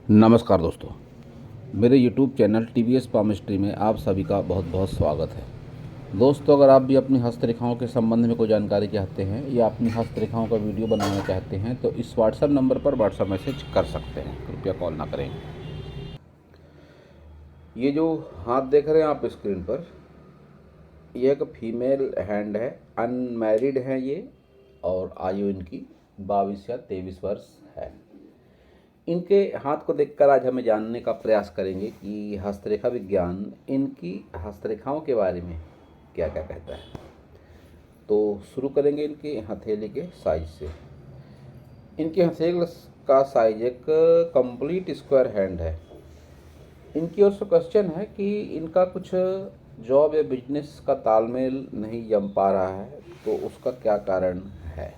नमस्कार दोस्तों, मेरे YouTube चैनल TVS पामिस्ट्री में आप सभी का बहुत बहुत स्वागत है। दोस्तों, अगर आप भी अपनी हस्तरेखाओं के संबंध में कोई जानकारी चाहते हैं या अपनी हस्तरेखाओं का वीडियो बनाना चाहते हैं तो इस व्हाट्सएप नंबर पर व्हाट्सएप मैसेज कर सकते हैं, कृपया कॉल ना करें। ये जो हाथ देख रहे हैं आप स्क्रीन पर, यह एक फीमेल हैंड है, अनमैरिड है ये, और आयु इनकी 22 या 23 वर्ष है। इनके हाथ को देखकर आज हमें जानने का प्रयास करेंगे कि हस्तरेखा विज्ञान इनकी हस्तरेखाओं के बारे में क्या क्या कहता है। तो शुरू करेंगे इनके हथेली के साइज से। इनके हथेली का साइज एक कंप्लीट स्क्वायर हैंड है। इनकी ओर से क्वेश्चन है कि इनका कुछ जॉब या बिजनेस का तालमेल नहीं जम पा रहा है, तो उसका क्या कारण है।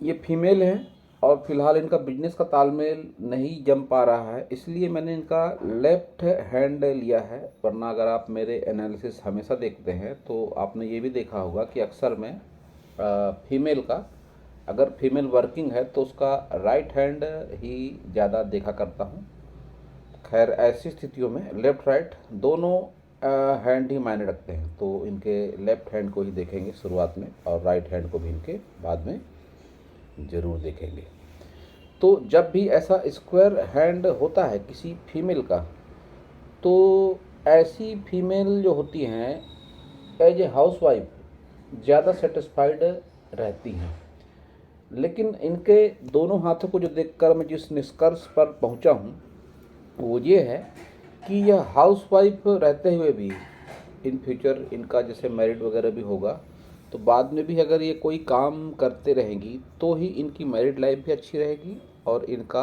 ये फीमेल है और फिलहाल इनका बिजनेस का तालमेल नहीं जम पा रहा है, इसलिए मैंने इनका लेफ्ट हैंड लिया है। वरना अगर आप मेरे एनालिसिस हमेशा देखते हैं तो आपने ये भी देखा होगा कि अक्सर मैं फीमेल का, अगर फीमेल वर्किंग है तो उसका राइट हैंड ही ज़्यादा देखा करता हूँ। खैर, ऐसी स्थितियों में लेफ़्ट राइट दोनों हैंड ही मायने रखते हैं, तो इनके लेफ़्ट हैंड को ही देखेंगे शुरुआत में और राइट हैंड को भी इनके बाद में ज़रूर देखेंगे। तो जब भी ऐसा स्क्वायर हैंड होता है किसी फीमेल का, तो ऐसी फीमेल जो होती हैं एज ए हाउसवाइफ ज़्यादा सेटिस्फाइड रहती हैं। लेकिन इनके दोनों हाथों को जो देखकर मैं जिस निष्कर्ष पर पहुंचा हूं वो ये है कि यह हाउसवाइफ रहते हुए भी इन फ्यूचर इनका जैसे मैरिड वगैरह भी होगा तो बाद में भी अगर ये कोई काम करते रहेंगी तो ही इनकी मैरिड लाइफ भी अच्छी रहेगी और इनका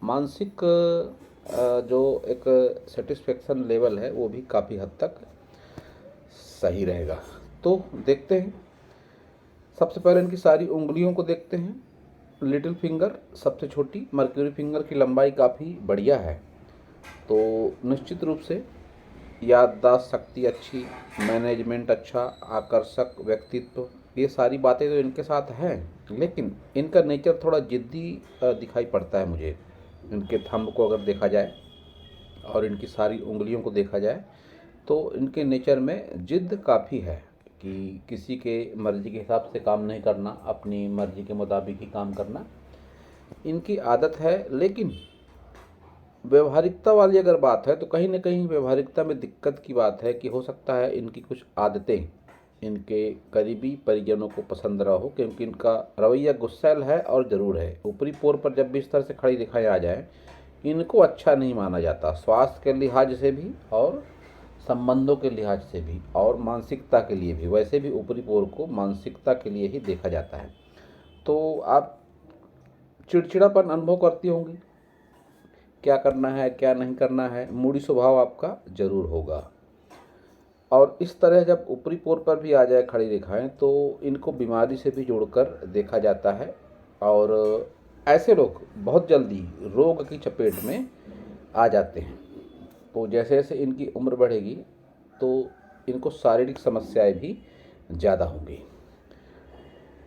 मानसिक जो एक सेटिस्फेक्शन लेवल है वो भी काफ़ी हद तक सही रहेगा। तो देखते हैं, सबसे पहले इनकी सारी उंगलियों को देखते हैं। लिटिल फिंगर सबसे छोटी, मर्क्यूरी फिंगर की लंबाई काफ़ी बढ़िया है, तो निश्चित रूप से याददाश्त शक्ति अच्छी, मैनेजमेंट अच्छा, आकर्षक व्यक्तित्व, ये सारी बातें तो इनके साथ हैं। लेकिन इनका नेचर थोड़ा ज़िद्दी दिखाई पड़ता है मुझे। इनके थंब को अगर देखा जाए और इनकी सारी उंगलियों को देखा जाए तो इनके नेचर में ज़िद्द काफ़ी है कि किसी के मर्ज़ी के हिसाब से काम नहीं करना, अपनी मर्ज़ी के मुताबिक ही काम करना इनकी आदत है। लेकिन व्यवहारिकता वाली अगर बात है तो कहीं ना कहीं व्यवहारिकता में दिक्कत की बात है कि हो सकता है इनकी कुछ आदतें इनके करीबी परिजनों को पसंद ना हो, क्योंकि इनका रवैया गुस्सैल है और ज़रूर है। ऊपरी पोर पर जब भी इस तरह से खड़ी दिखाई आ जाए इनको अच्छा नहीं माना जाता, स्वास्थ्य के लिहाज से भी और संबंधों के लिहाज से भी और मानसिकता के लिए भी। वैसे भी ऊपरी पोर को मानसिकता के लिए ही देखा जाता है। तो आप चिड़चिड़ापन अनुभव करती होंगी, क्या करना है क्या नहीं करना है, मूडी स्वभाव आपका ज़रूर होगा। और इस तरह जब ऊपरी पोर पर भी आ जाए खड़ी रेखाएं तो इनको बीमारी से भी जोड़कर देखा जाता है और ऐसे लोग बहुत जल्दी रोग की चपेट में आ जाते हैं। तो जैसे जैसे इनकी उम्र बढ़ेगी तो इनको शारीरिक समस्याएं भी ज़्यादा होंगी।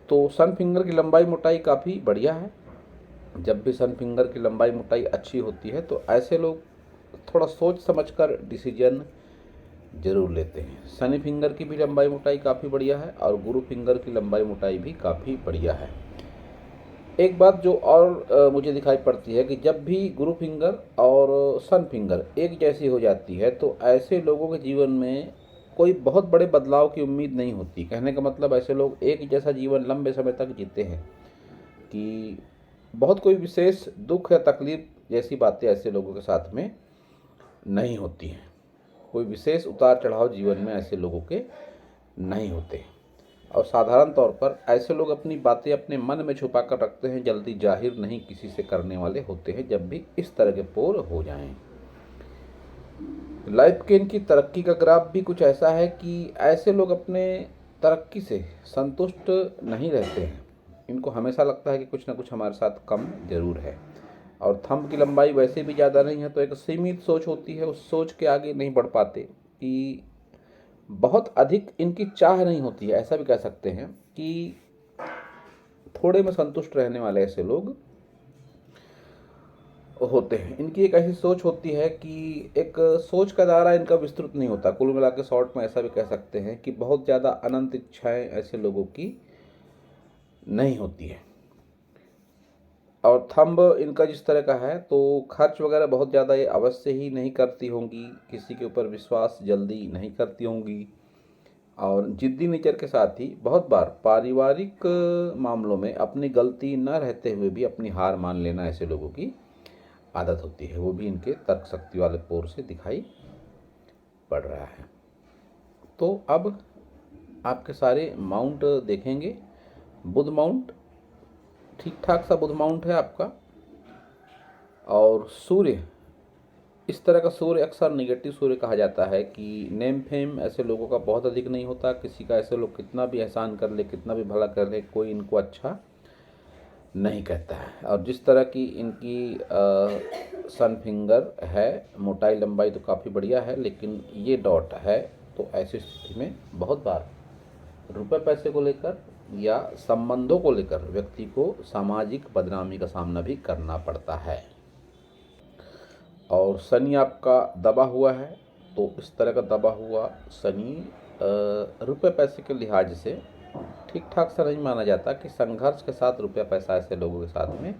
तो सन फिंगर की लंबाई मोटाई काफ़ी बढ़िया है। जब भी सन फिंगर की लंबाई मोटाई अच्छी होती है तो ऐसे लोग थोड़ा सोच समझकर डिसीजन ज़रूर लेते हैं। शनि फिंगर की भी लंबाई मोटाई काफ़ी बढ़िया है और गुरु फिंगर की लंबाई मोटाई भी काफ़ी बढ़िया है। एक बात जो और मुझे दिखाई पड़ती है कि जब भी गुरु फिंगर और सन फिंगर एक जैसी हो जाती है तो ऐसे लोगों के जीवन में कोई बहुत बड़े बदलाव की उम्मीद नहीं होती। कहने का मतलब ऐसे लोग एक जैसा जीवन लंबे समय तक जीते हैं कि बहुत कोई विशेष दुख या तकलीफ जैसी बातें ऐसे लोगों के साथ में नहीं होती हैं। कोई विशेष उतार चढ़ाव जीवन में ऐसे लोगों के नहीं होते और साधारण तौर पर ऐसे लोग अपनी बातें अपने मन में छुपा कर रखते हैं, जल्दी जाहिर नहीं किसी से करने वाले होते हैं जब भी इस तरह के पोर हो जाएं। लाइफ के इनकी तरक्की का ग्राफ भी कुछ ऐसा है कि ऐसे लोग अपने तरक्की से संतुष्ट नहीं रहते हैं। इनको हमेशा लगता है कि कुछ ना कुछ हमारे साथ कम ज़रूर है। और थंब की लंबाई वैसे भी ज़्यादा नहीं है, तो एक सीमित सोच होती है, उस सोच के आगे नहीं बढ़ पाते। कि बहुत अधिक इनकी चाह नहीं होती है, ऐसा भी कह सकते हैं कि थोड़े में संतुष्ट रहने वाले ऐसे लोग होते हैं। इनकी एक ऐसी सोच होती है कि एक सोच का दायरा इनका विस्तृत नहीं होता। कुल मिला के शॉर्ट में ऐसा भी कह सकते हैं कि बहुत ज़्यादा अनंत इच्छाएं ऐसे लोगों की नहीं होती है। और थंब इनका जिस तरह का है तो खर्च वगैरह बहुत ज़्यादा ये अवश्य ही नहीं करती होंगी, किसी के ऊपर विश्वास जल्दी नहीं करती होंगी, और जिद्दी नेचर के साथ ही बहुत बार पारिवारिक मामलों में अपनी गलती न रहते हुए भी अपनी हार मान लेना ऐसे लोगों की आदत होती है। वो भी इनके तर्क शक्ति वाले पोर से दिखाई पड़ रहा है। तो अब आपके सारे माउंट देखेंगे। बुध माउंट ठीक ठाक सा बुध माउंट है आपका। और सूर्य, इस तरह का सूर्य अक्सर निगेटिव सूर्य कहा जाता है कि नेम फेम ऐसे लोगों का बहुत अधिक नहीं होता। किसी का ऐसे लोग कितना भी एहसान कर ले, कितना भी भला कर ले, कोई इनको अच्छा नहीं कहता है। और जिस तरह की इनकी सन फिंगर है, मोटाई लंबाई तो काफ़ी बढ़िया है, लेकिन ये डॉट है, तो ऐसी स्थिति में बहुत बार रुपए पैसे को लेकर या संबंधों को लेकर व्यक्ति को सामाजिक बदनामी का सामना भी करना पड़ता है। और शनि आपका दबा हुआ है, तो इस तरह का दबा हुआ शनि रुपए पैसे के लिहाज से ठीक ठाक सा नहीं माना जाता कि संघर्ष के साथ रुपया पैसा ऐसे लोगों के साथ में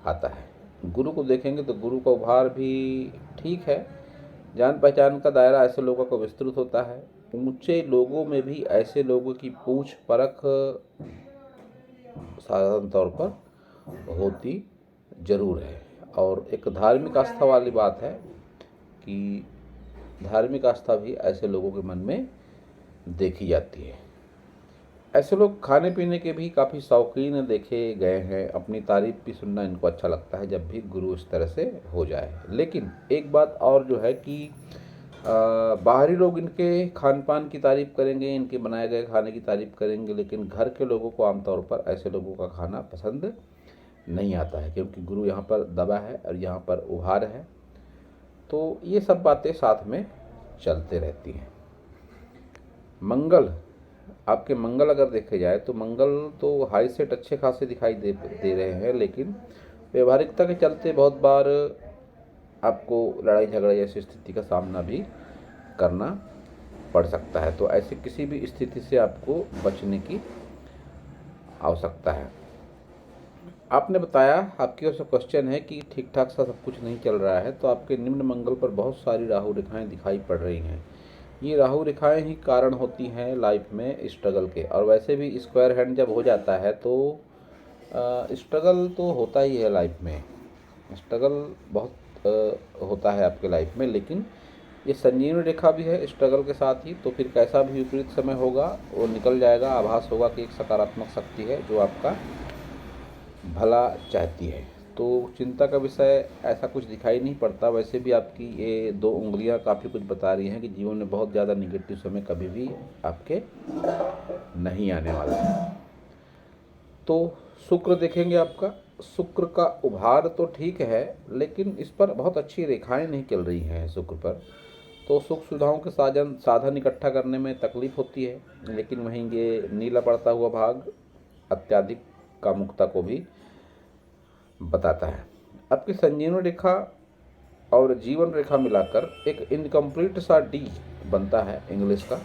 आता है। गुरु को देखेंगे तो गुरु का उभार भी ठीक है। जान पहचान का दायरा ऐसे लोगों का विस्तृत होता है। ऊंचे लोगों में भी ऐसे लोगों की पूछ परख साधारण तौर पर होती जरूर है। और एक धार्मिक आस्था वाली बात है कि धार्मिक आस्था भी ऐसे लोगों के मन में देखी जाती है। ऐसे लोग खाने पीने के भी काफ़ी शौकीन देखे गए हैं। अपनी तारीफ भी सुनना इनको अच्छा लगता है जब भी गुरु इस तरह से हो जाए। लेकिन एक बात और जो है कि बाहरी लोग इनके खान पान की तारीफ करेंगे, इनके बनाए गए खाने की तारीफ करेंगे, लेकिन घर के लोगों को आमतौर पर ऐसे लोगों का खाना पसंद नहीं आता है, क्योंकि गुरु यहाँ पर दबा है और यहाँ पर उभार है। तो ये सब बातें साथ में चलते रहती हैं। मंगल, आपके मंगल अगर देखे जाए तो मंगल तो हाई सेट अच्छे खासे दिखाई दे रहे हैं, लेकिन व्यवहारिकता के चलते बहुत बार आपको लड़ाई झगड़ा जैसी स्थिति का सामना भी करना पड़ सकता है। तो ऐसी किसी भी स्थिति से आपको बचने की आवश्यकता है। आपने बताया, आपकी ओर से क्वेश्चन है कि ठीक ठाक सा सब कुछ नहीं चल रहा है, तो आपके निम्न मंगल पर बहुत सारी राहु रेखाएं दिखाई पड़ रही हैं। ये राहु रेखाएं ही कारण होती हैं लाइफ में स्ट्रगल के। और वैसे भी स्क्वायर हैंड जब हो जाता है तो स्ट्रगल तो होता ही है लाइफ में। स्ट्रगल बहुत होता है आपके लाइफ में, लेकिन ये संजीवनी रेखा भी है स्ट्रगल के साथ ही। तो फिर कैसा भी विपरीत समय होगा वो निकल जाएगा। आभास होगा कि एक सकारात्मक शक्ति है जो आपका भला चाहती है। तो चिंता का विषय ऐसा कुछ दिखाई नहीं पड़ता। वैसे भी आपकी ये 2 उंगलियां काफ़ी कुछ बता रही हैं कि जीवन में बहुत ज़्यादा निगेटिव समय कभी भी आपके नहीं आने वाला है। तो शुक्र देखेंगे आपका। शुक्र का उभार तो ठीक है, लेकिन इस पर बहुत अच्छी रेखाएं नहीं चल रही हैं शुक्र पर। तो सुख सुविधाओं के साधन इकट्ठा करने में तकलीफ होती है। लेकिन वहीं ये नीला पड़ता हुआ भाग अत्यधिक कामुकता को भी बताता है। आपकी संजीवनी रेखा और जीवन रेखा मिलाकर एक इनकम्प्लीट सा डी बनता है इंग्लिश का।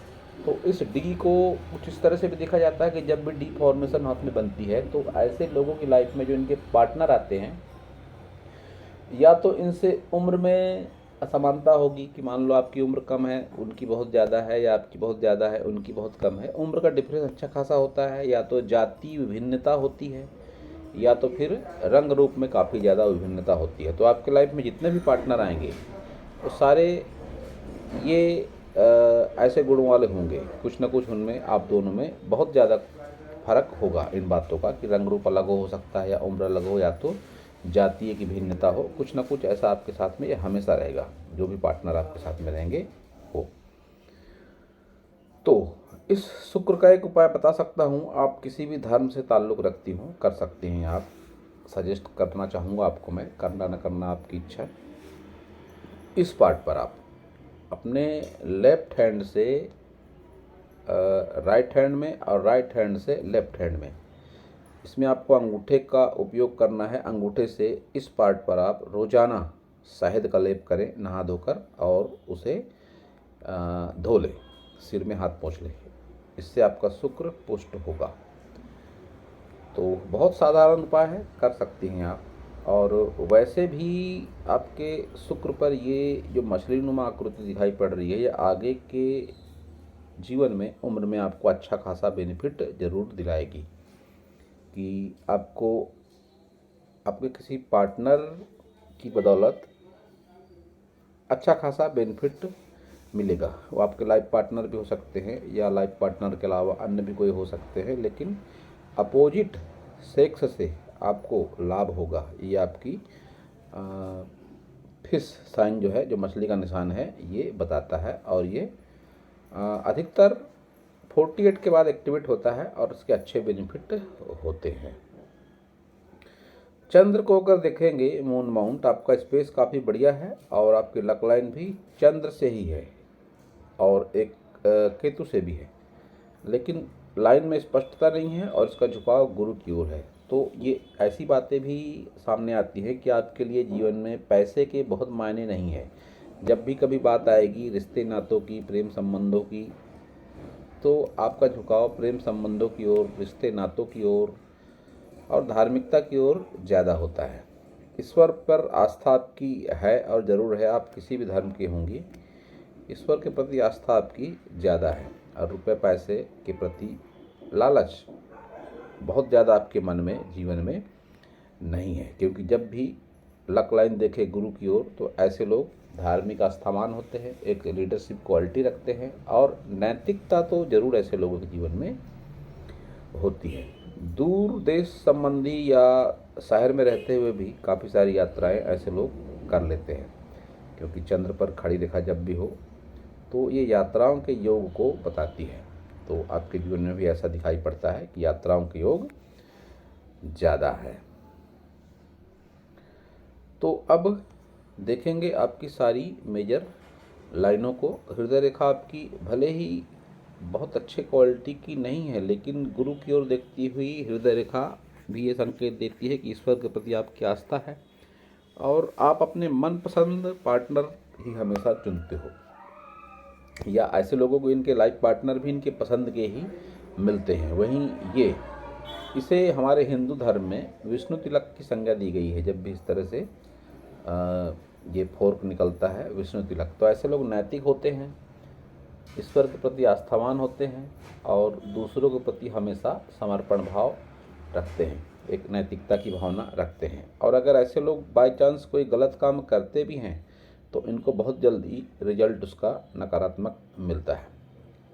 तो इस डी को कुछ इस तरह से भी देखा जाता है कि जब भी डी फॉर्मेशन हाथ में बनती है तो ऐसे लोगों की लाइफ में जो इनके पार्टनर आते हैं, या तो इनसे उम्र में असमानता होगी कि मान लो आपकी उम्र कम है, उनकी बहुत ज़्यादा है, या आपकी बहुत ज़्यादा है, उनकी बहुत कम है। उम्र का डिफरेंस अच्छा खासा होता है, या तो जाति विभिन्नता होती है, या तो फिर रंग रूप में काफ़ी ज़्यादा विभिन्नता होती है। तो आपके लाइफ में जितने भी पार्टनर आएंगे वो सारे ये ऐसे गुणों वाले होंगे। कुछ ना कुछ उनमें आप दोनों में बहुत ज़्यादा फर्क होगा इन बातों का कि रंग रूप अलग हो सकता है, या उम्र अलग हो, या तो जातीय की भिन्नता हो। कुछ ना कुछ ऐसा आपके साथ में ये हमेशा रहेगा, जो भी पार्टनर आपके साथ में रहेंगे हो। तो इस शुक्र का एक उपाय बता सकता हूँ। आप किसी भी धर्म से ताल्लुक़ रखती हूँ कर सकते हैं आप। सजेस्ट करना चाहूँगा आपको मैं, करना न करना आपकी इच्छा। इस पार्ट पर आप अपने लेफ्ट हैंड से राइट हैंड में और राइट हैंड से लेफ्ट हैंड में इसमें आपको अंगूठे का उपयोग करना है। अंगूठे से इस पार्ट पर आप रोज़ाना शहद का लेप करें नहा धोकर और उसे धो लें, सिर में हाथ पोंछ लें। इससे आपका शुक्र पुष्ट होगा। तो बहुत साधारण उपाय है, कर सकती हैं आप। और वैसे भी आपके शुक्र पर ये जो मछलीनुमा आकृति दिखाई पड़ रही है, ये आगे के जीवन में, उम्र में आपको अच्छा खासा बेनिफिट ज़रूर दिलाएगी कि आपको आपके किसी पार्टनर की बदौलत अच्छा खासा बेनिफिट मिलेगा। वो आपके लाइफ पार्टनर भी हो सकते हैं या लाइफ पार्टनर के अलावा अन्य भी कोई हो सकते हैं, लेकिन अपोजिट सेक्स से आपको लाभ होगा। ये आपकी फिश साइन जो है, जो मछली का निशान है, ये बताता है। और ये अधिकतर 48 के बाद एक्टिवेट होता है और इसके अच्छे बेनिफिट होते हैं। चंद्र को अगर देखेंगे, मून माउंट, आपका स्पेस काफ़ी बढ़िया है और आपकी लक लाइन भी चंद्र से ही है और एक केतु से भी है, लेकिन लाइन में स्पष्टता नहीं है और इसका झुकाव गुरु की ओर है। तो ये ऐसी बातें भी सामने आती हैं कि आपके लिए जीवन में पैसे के बहुत मायने नहीं है। जब भी कभी बात आएगी रिश्ते नातों की, प्रेम संबंधों की, तो आपका झुकाव प्रेम संबंधों की ओर, रिश्ते नातों की ओर और धार्मिकता की ओर ज़्यादा होता है। ईश्वर पर आस्था आपकी है और ज़रूर है, आप किसी भी धर्म के होंगे, ईश्वर के प्रति आस्था आपकी ज़्यादा है और रुपए पैसे के प्रति लालच बहुत ज़्यादा आपके मन में, जीवन में नहीं है। क्योंकि जब भी लक लाइन देखे गुरु की ओर, तो ऐसे लोग धार्मिक आस्थावान होते हैं, एक लीडरशिप क्वालिटी रखते हैं और नैतिकता तो ज़रूर ऐसे लोगों के जीवन में होती है। दूर देश संबंधी या शहर में रहते हुए भी काफ़ी सारी यात्राएं ऐसे लोग कर लेते हैं, क्योंकि चंद्र पर खड़ी रेखा जब भी हो तो ये यात्राओं के योग को बताती है। तो आपके जीवन में भी ऐसा दिखाई पड़ता है कि यात्राओं के योग ज़्यादा है। तो अब देखेंगे आपकी सारी मेजर लाइनों को। हृदय रेखा आपकी भले ही बहुत अच्छे क्वालिटी की नहीं है, लेकिन गुरु की ओर देखती हुई हृदय रेखा भी ये संकेत देती है कि ईश्वर के प्रति आपकी आस्था है और आप अपने मनपसंद पार्टनर ही हमेशा चुनते हो, या ऐसे लोगों को इनके लाइफ पार्टनर भी इनके पसंद के ही मिलते हैं। वहीं ये इसे हमारे हिंदू धर्म में विष्णु तिलक की संज्ञा दी गई है। जब भी इस तरह से ये फोर्क निकलता है विष्णु तिलक, तो ऐसे लोग नैतिक होते हैं, ईश्वर के प्रति आस्थावान होते हैं और दूसरों के प्रति हमेशा समर्पण भाव रखते हैं, एक नैतिकता की भावना रखते हैं। और अगर ऐसे लोग बाय चांस कोई गलत काम करते भी हैं तो इनको बहुत जल्दी रिजल्ट उसका नकारात्मक मिलता है।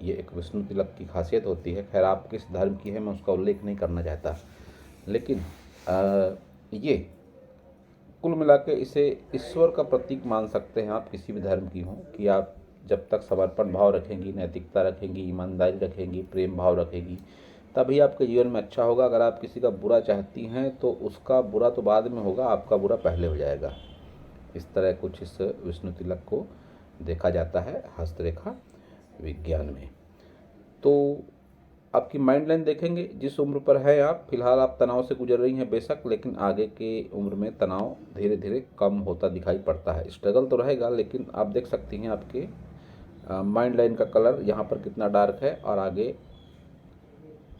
ये एक विष्णु तिलक की खासियत होती है। खैर, आप किस धर्म की है मैं उसका उल्लेख नहीं करना चाहता, लेकिन ये कुल मिला के इसे ईश्वर का प्रतीक मान सकते हैं आप, किसी भी धर्म की हो, कि आप जब तक समर्पण भाव रखेंगी, नैतिकता रखेंगी, ईमानदारी रखेंगी, प्रेम भाव रखेगी, तभी आपके जीवन में अच्छा होगा। अगर आप किसी का बुरा चाहती हैं तो उसका बुरा तो बाद में होगा, आपका बुरा पहले हो जाएगा। इस तरह कुछ इस विष्णु तिलक को देखा जाता है हस्तरेखा विज्ञान में। तो आपकी माइंड लाइन देखेंगे, जिस उम्र पर है आप, फिलहाल आप तनाव से गुजर रही हैं बेशक, लेकिन आगे के उम्र में तनाव धीरे धीरे कम होता दिखाई पड़ता है। स्ट्रगल तो रहेगा, लेकिन आप देख सकती हैं आपके माइंड लाइन का कलर यहाँ पर कितना डार्क है और आगे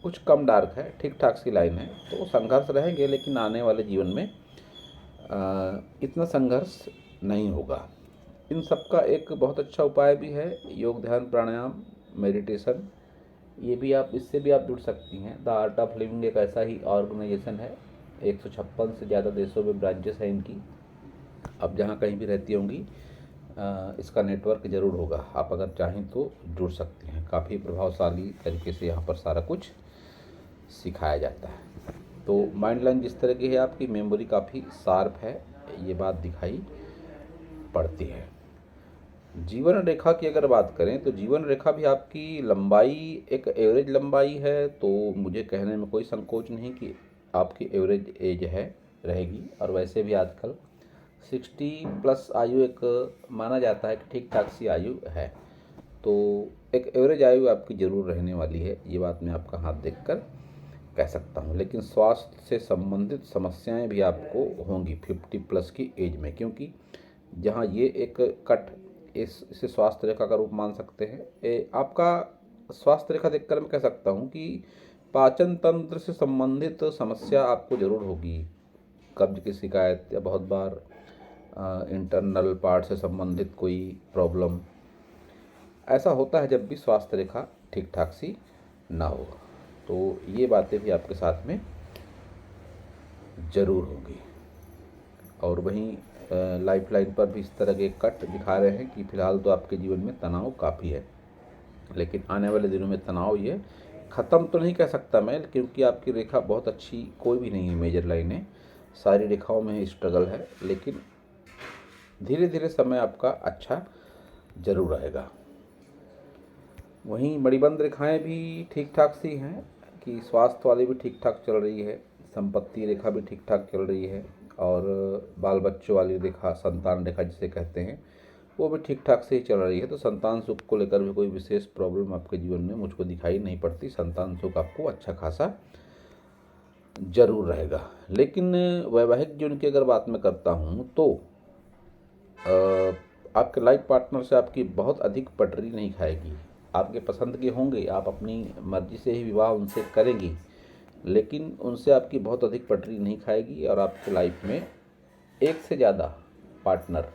कुछ कम डार्क है, ठीक ठाक सी लाइन है। तो संघर्ष रहेंगे, लेकिन आने वाले जीवन में इतना संघर्ष नहीं होगा। इन सब का एक बहुत अच्छा उपाय भी है योग, ध्यान, प्राणायाम, मेडिटेशन। ये भी आप, इससे भी आप जुड़ सकती हैं। द आर्ट ऑफ लिविंग एक ऐसा ही ऑर्गेनाइजेशन है, 156 से ज़्यादा देशों में ब्रांचेस हैं इनकी। अब जहाँ कहीं भी रहती होंगी इसका नेटवर्क ज़रूर होगा, आप अगर चाहें तो जुड़ सकते हैं। काफ़ी प्रभावशाली तरीके से यहाँ पर सारा कुछ सिखाया जाता है। तो माइंड लाइन जिस तरह की है आपकी, मेमोरी काफ़ी शार्प है, ये बात दिखाई पड़ती है। जीवन रेखा की अगर बात करें तो जीवन रेखा भी आपकी लंबाई एक एवरेज लंबाई है, तो मुझे कहने में कोई संकोच नहीं कि आपकी एवरेज एज है रहेगी। और वैसे भी आजकल 60+ आयु एक माना जाता है कि ठीक ठाक सी आयु है, तो एक एवरेज आयु आपकी ज़रूर रहने वाली है। ये बात मैं आपका हाथ देखकर कह सकता हूँ। लेकिन स्वास्थ्य से संबंधित समस्याएं भी आपको होंगी 50+ की एज में, क्योंकि जहाँ ये एक कट इसे स्वास्थ्य रेखा का रूप मान सकते हैं। आपका स्वास्थ्य रेखा देखकर मैं कह सकता हूँ कि पाचन तंत्र से संबंधित समस्या आपको ज़रूर होगी। कब्ज की शिकायत या बहुत बार इंटरनल पार्ट से संबंधित कोई प्रॉब्लम, ऐसा होता है जब भी स्वास्थ्य रेखा ठीक ठाक सी ना हो। तो ये बातें भी आपके साथ में ज़रूर होंगी। और वहीं लाइफ लाइन पर भी इस तरह के कट दिखा रहे हैं कि फ़िलहाल तो आपके जीवन में तनाव काफ़ी है, लेकिन आने वाले दिनों में तनाव ये ख़त्म तो नहीं कह सकता मैं, क्योंकि आपकी रेखा बहुत अच्छी कोई भी नहीं है। मेजर लाइनें सारी रेखाओं में स्ट्रगल है, लेकिन धीरे धीरे समय आपका अच्छा ज़रूर रहेगा। वहीं मणिबंध रेखाएं भी ठीक ठाक सी हैं कि स्वास्थ्य वाली भी ठीक ठाक चल रही है, संपत्ति रेखा भी ठीक ठाक चल रही है, और बाल बच्चों वाली रेखा, संतान रेखा जिसे कहते हैं, वो भी ठीक ठाक से ही चल रही है। तो संतान सुख को लेकर भी कोई विशेष प्रॉब्लम आपके जीवन में मुझको दिखाई नहीं पड़ती। संतान सुख आपको अच्छा खासा जरूर रहेगा। लेकिन वैवाहिक जीवन की अगर बात मैं करता हूँ तो आपके लाइफ पार्टनर से आपकी बहुत अधिक पटरी नहीं खाएगी। आपके पसंद के होंगे, आप अपनी मर्जी से ही विवाह उनसे करेंगी, लेकिन उनसे आपकी बहुत अधिक पटरी नहीं खाएगी और आपके लाइफ में एक से ज़्यादा पार्टनर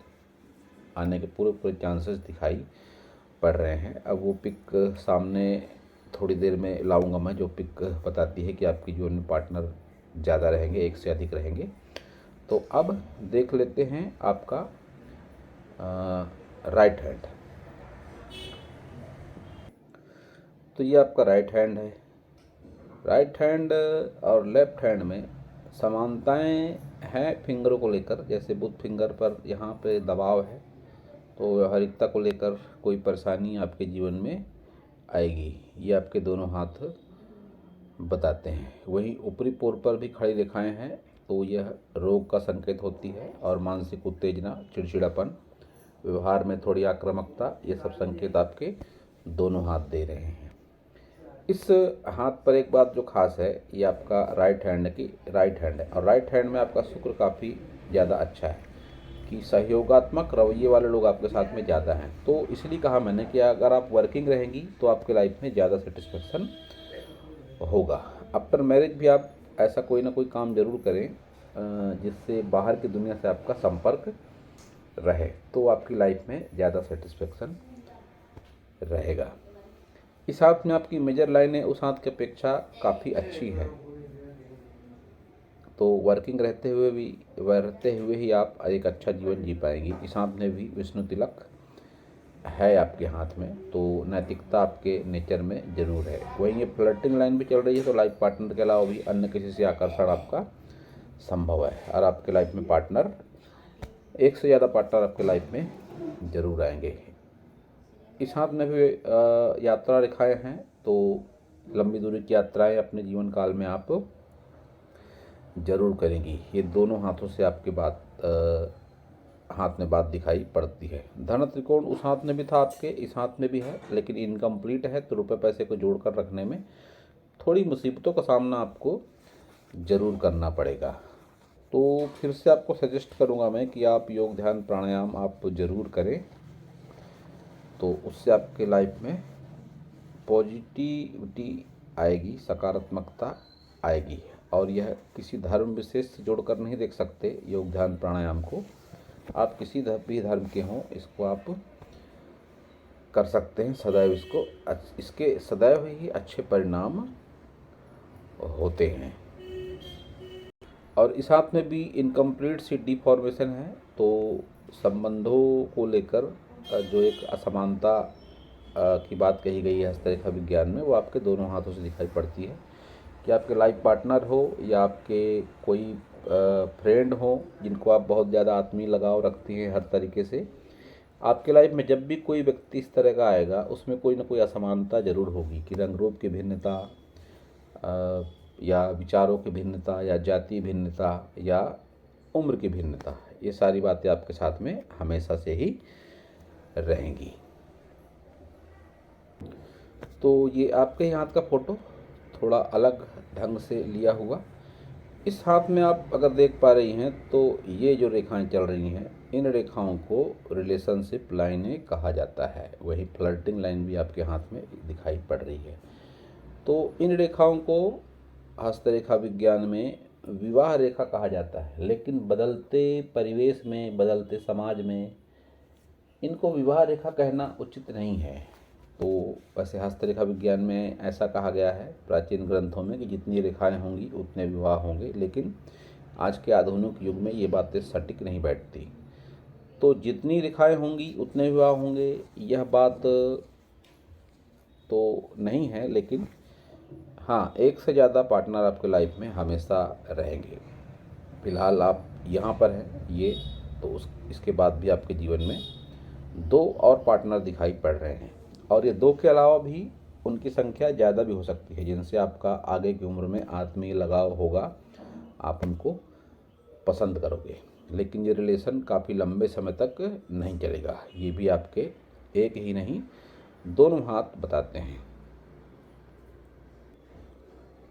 आने के पूरे पूरे चांसेस दिखाई पड़ रहे हैं। अब वो पिक सामने थोड़ी देर में लाऊंगा मैं, जो पिक बताती है कि आपके जीवन में पार्टनर ज़्यादा रहेंगे, एक से अधिक रहेंगे। तो अब देख लेते हैं आपका राइट हैंड। तो ये आपका राइट हैंड है। राइट हैंड और लेफ्ट हैंड में समानताएं हैं फिंगरों को लेकर। जैसे बुध फिंगर पर यहाँ पे दबाव है, तो व्यवहारिकता को लेकर कोई परेशानी आपके जीवन में आएगी, ये आपके दोनों हाथ बताते हैं। वहीं ऊपरी पोर पर भी खड़ी रेखाएं हैं, तो यह रोग का संकेत होती है, और मानसिक उत्तेजना, चिड़चिड़ापन, व्यवहार में थोड़ी आक्रामकता, ये सब संकेत आपके दोनों हाथ दे रहे हैं। इस हाथ पर एक बात जो खास है, ये आपका राइट हैंड है, और राइट हैंड में आपका शुक्र काफ़ी ज़्यादा अच्छा है कि सहयोगात्मक रवैये वाले लोग आपके साथ में ज़्यादा हैं। तो इसलिए कहा मैंने कि अगर आप वर्किंग रहेंगी तो आपके लाइफ में ज़्यादा सेटिस्फेक्शन होगा। आफ्टर मैरिज भी आप ऐसा कोई ना कोई काम ज़रूर करें जिससे बाहर की दुनिया से आपका संपर्क रहे, तो आपकी लाइफ में ज़्यादा सेटिस्फेक्शन रहेगा। इस हाथ में आपकी मेजर लाइनें उस हाथ की अपेक्षा काफ़ी अच्छी हैं, तो वर्किंग रहते हुए ही आप एक अच्छा जीवन जी पाएंगी। इस हाथ में भी विष्णु तिलक है आपके हाथ में, तो नैतिकता आपके नेचर में ज़रूर है। वहीं ये फ्लर्टिंग लाइन भी चल रही है, तो लाइफ पार्टनर के अलावा भी अन्य किसी से आकर्षण आपका संभव है, और आपके लाइफ में पार्टनर, एक से ज़्यादा पार्टनर आपके लाइफ में ज़रूर आएंगे। इस हाथ में भी यात्रा रेखाएं हैं, तो लंबी दूरी की यात्राएं अपने जीवन काल में आप जरूर करेंगी। ये दोनों हाथों से आपके हाथ में बात दिखाई पड़ती है। धन त्रिकोण उस हाथ में भी था आपके, इस हाथ में भी है, लेकिन इनकम्प्लीट है, तो रुपए पैसे को जोड़कर रखने में थोड़ी मुसीबतों का सामना आपको ज़रूर करना पड़ेगा। तो फिर से आपको सजेस्ट करूँगा मैं कि आप योग, ध्यान, प्राणायाम आप ज़रूर करें, तो उससे आपके लाइफ में पॉजिटिविटी आएगी, सकारात्मकता आएगी। और यह किसी धर्म विशेष से जोड़कर नहीं देख सकते योग, ध्यान, प्राणायाम को। आप किसी भी धर्म के हों, इसको आप कर सकते हैं सदैव। इसके सदैव ही अच्छे परिणाम होते हैं। और इस हाथ में भी इनकम्प्लीट सी डिफॉर्मेशन है, तो संबंधों को लेकर जो एक असमानता की बात कही गई है हस्तरेखा विज्ञान में, वो आपके दोनों हाथों से दिखाई पड़ती है। कि आपके लाइफ पार्टनर हो या आपके कोई फ्रेंड हो जिनको आप बहुत ज़्यादा आत्मीय लगाव रखती हैं हर तरीके से, आपके लाइफ में जब भी कोई व्यक्ति इस तरह का आएगा, उसमें कोई ना कोई असमानता ज़रूर होगी कि रंग रूप की भिन्नता, या विचारों की भिन्नता, या जाति भिन्नता, या उम्र की भिन्नता, ये सारी बातें आपके साथ में हमेशा से ही रहेंगी। तो ये आपके ही हाथ का फोटो थोड़ा अलग ढंग से लिया हुआ। इस हाथ में आप अगर देख पा रही हैं तो ये जो रेखाएं चल रही हैं, इन रेखाओं को रिलेशनशिप लाइनें कहा जाता है। वही फ्लर्टिंग लाइन भी आपके हाथ में दिखाई पड़ रही है। तो इन रेखाओं को हस्तरेखा विज्ञान में विवाह रेखा कहा जाता है, लेकिन बदलते परिवेश में, बदलते समाज में इनको विवाह रेखा कहना उचित नहीं है। तो वैसे हस्तरेखा विज्ञान में ऐसा कहा गया है प्राचीन ग्रंथों में कि जितनी रेखाएं होंगी उतने विवाह होंगे, लेकिन आज के आधुनिक युग में ये बातें सटीक नहीं बैठती। तो जितनी रेखाएं होंगी उतने विवाह होंगे, यह बात तो नहीं है, लेकिन हाँ, एक से ज़्यादा पार्टनर आपके लाइफ में हमेशा रहेंगे। फिलहाल आप यहाँ पर हैं ये, तो इसके बाद भी आपके जीवन में 2 और पार्टनर दिखाई पड़ रहे हैं, और ये 2 के अलावा भी उनकी संख्या ज़्यादा भी हो सकती है, जिनसे आपका आगे की उम्र में आत्मीय लगाव होगा, आप उनको पसंद करोगे। लेकिन ये रिलेशन काफ़ी लंबे समय तक नहीं चलेगा। ये भी आपके एक ही नहीं, दोनों हाथ बताते हैं।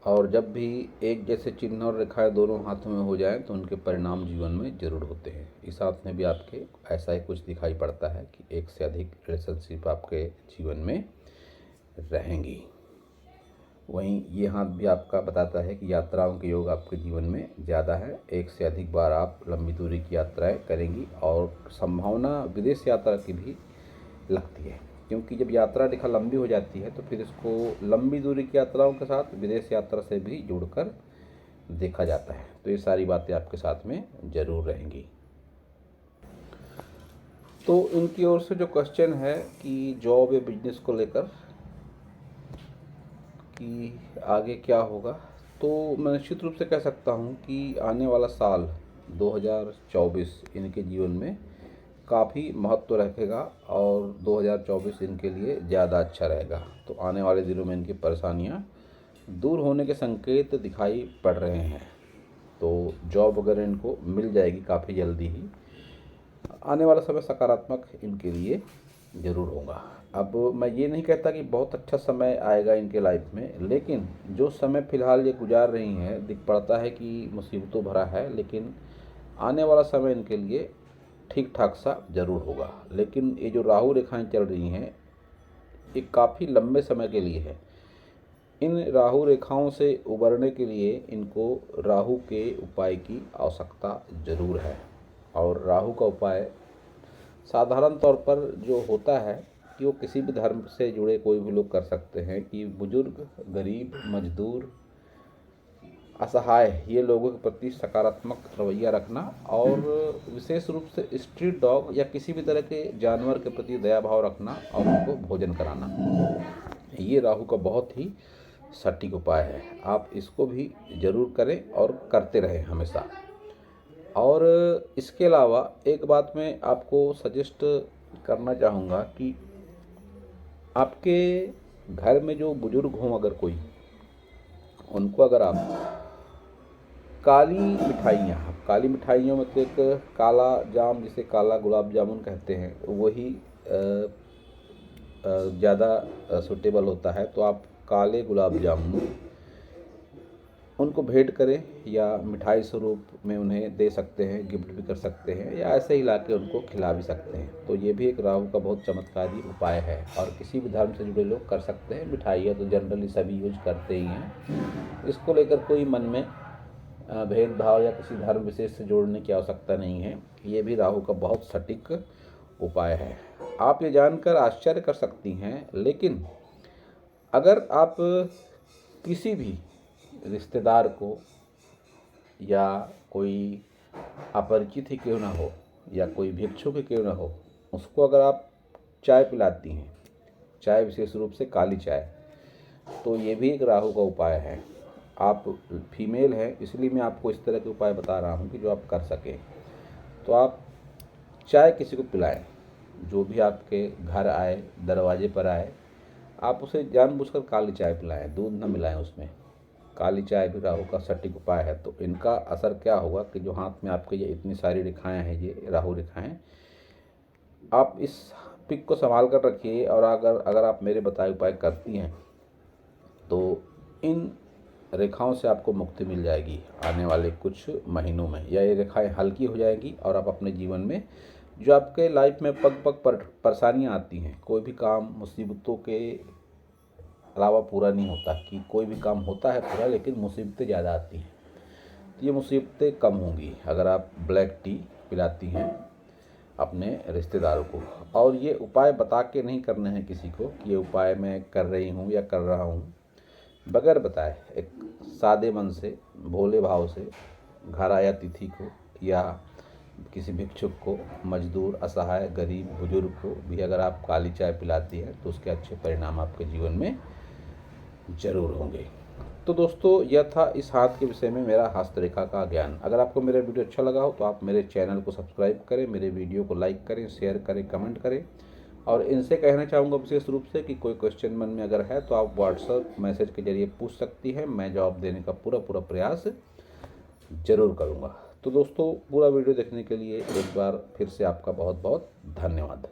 और जब भी एक जैसे चिन्ह और रेखाएं दोनों हाथों में हो जाएं तो उनके परिणाम जीवन में ज़रूर होते हैं। इस हाथ में भी आपके ऐसा ही कुछ दिखाई पड़ता है कि एक से अधिक रिलेशनशिप आपके जीवन में रहेंगी। वहीं ये हाथ भी आपका बताता है कि यात्राओं के योग आपके जीवन में ज़्यादा है। एक से अधिक बार आप लंबी दूरी की यात्राएं करेंगी, और संभावना विदेश यात्रा की भी लगती है, क्योंकि जब यात्रा रेखा लंबी हो जाती है तो फिर इसको लंबी दूरी की यात्राओं के साथ विदेश यात्रा से भी जोड़कर देखा जाता है। तो ये सारी बातें आपके साथ में ज़रूर रहेंगी। तो इनकी ओर से जो क्वेश्चन है कि जॉब या बिजनेस को लेकर कि आगे क्या होगा, तो मैं निश्चित रूप से कह सकता हूँ कि आने वाला साल 2024 इनके जीवन में काफ़ी महत्व रखेगा, और 2024 इनके लिए ज़्यादा अच्छा रहेगा। तो आने वाले दिनों में इनकी परेशानियाँ दूर होने के संकेत दिखाई पड़ रहे हैं। तो जॉब वगैरह इनको मिल जाएगी काफ़ी जल्दी ही। आने वाला समय सकारात्मक इनके लिए ज़रूर होगा। अब मैं ये नहीं कहता कि बहुत अच्छा समय आएगा इनके लाइफ में, लेकिन जो समय फ़िलहाल ये गुजार रही हैं दिख पड़ता है कि मुसीबतों भरा है, लेकिन आने वाला समय इनके लिए ठीक ठाक सा ज़रूर होगा। लेकिन ये जो राहु रेखाएं चल रही हैं, ये काफ़ी लंबे समय के लिए है। इन राहु रेखाओं से उबरने के लिए इनको राहु के उपाय की आवश्यकता ज़रूर है। और राहु का उपाय साधारण तौर पर जो होता है कि वो किसी भी धर्म से जुड़े कोई भी लोग कर सकते हैं, कि बुजुर्ग, गरीब, मजदूर, असहाय ये लोगों के प्रति सकारात्मक रवैया रखना, और विशेष रूप से स्ट्रीट डॉग या किसी भी तरह के जानवर के प्रति दया भाव रखना और उनको भोजन कराना, ये राहु का बहुत ही सटीक उपाय है। आप इसको भी ज़रूर करें और करते रहें हमेशा। और इसके अलावा एक बात मैं आपको सजेस्ट करना चाहूँगा कि आपके घर में जो बुजुर्ग हों अगर कोई, उनको अगर आप काली मिठाइयों में तो एक काला जाम, जिसे काला गुलाब जामुन कहते हैं, वही ज़्यादा सूटेबल होता है। तो आप काले गुलाब जामुन उनको भेंट करें, या मिठाई स्वरूप में उन्हें दे सकते हैं, गिफ्ट भी कर सकते हैं, या ऐसे ही लाके उनको खिला भी सकते हैं। तो ये भी एक राहु का बहुत चमत्कारी उपाय है, और किसी भी धर्म से जुड़े लोग कर सकते हैं। मिठाइयाँ तो जनरली सभी यूज करते ही हैं, इसको लेकर कोई मन में भेदभाव या किसी धर्म विशेष से जोड़ने की आवश्यकता नहीं है। ये भी राहु का बहुत सटीक उपाय है। आप ये जानकर आश्चर्य कर सकती हैं, लेकिन अगर आप किसी भी रिश्तेदार को, या कोई अपरिचित ही क्यों ना हो, या कोई भिक्षुक ही क्यों ना हो, उसको अगर आप चाय पिलाती हैं, चाय विशेष रूप से काली चाय, तो ये भी एक राहु का उपाय है। आप फीमेल हैं इसलिए मैं आपको इस तरह के उपाय बता रहा हूँ कि जो आप कर सकें। तो आप चाय किसी को पिलाएं, जो भी आपके घर आए, दरवाजे पर आए, आप उसे जानबूझकर काली चाय पिलाएं, दूध न मिलाएं उसमें। काली चाय भी राहु का सटीक उपाय है। तो इनका असर क्या होगा कि जो हाथ में आपके ये इतनी सारी रेखाएं हैं, ये राहु रेखाएं, आप इस पिक को संभाल कर रखिए, और अगर आप मेरे बताए उपाय करती हैं तो इन रेखाओं से आपको मुक्ति मिल जाएगी आने वाले कुछ महीनों में, या ये रेखाएं हल्की हो जाएगी और आप अपने जीवन में जो आपके लाइफ में पग पग पर परेशानियाँ आती हैं, कोई भी काम मुसीबतों के अलावा पूरा नहीं होता, कि कोई भी काम होता है पूरा लेकिन मुसीबतें ज़्यादा आती हैं। तो ये मुसीबतें कम होंगी अगर आप ब्लैक टी पिलाती हैं अपने रिश्तेदारों को। और ये उपाय बता के नहीं करने हैं किसी को कि ये उपाय मैं कर रही हूँ या कर रहा हूँ, बगैर बताए एक सादे मन से, भोले भाव से घर आया तिथि को या किसी भिक्षुक को, मजदूर, असहाय, गरीब, बुजुर्ग को भी अगर आप काली चाय पिलाती हैं तो उसके अच्छे परिणाम आपके जीवन में ज़रूर होंगे। तो दोस्तों, यह था इस हाथ के विषय में मेरा हस्तरेखा का ज्ञान। अगर आपको मेरा वीडियो अच्छा लगा हो तो आप मेरे चैनल को सब्सक्राइब करें, मेरे वीडियो को लाइक करें, शेयर करें, कमेंट करें। और इनसे कहना चाहूँगा विशेष रूप से कि कोई क्वेश्चन मन में अगर है तो आप व्हाट्सएप मैसेज के जरिए पूछ सकती हैं, मैं जवाब देने का पूरा प्रयास ज़रूर करूँगा। तो दोस्तों, पूरा वीडियो देखने के लिए एक बार फिर से आपका बहुत बहुत धन्यवाद।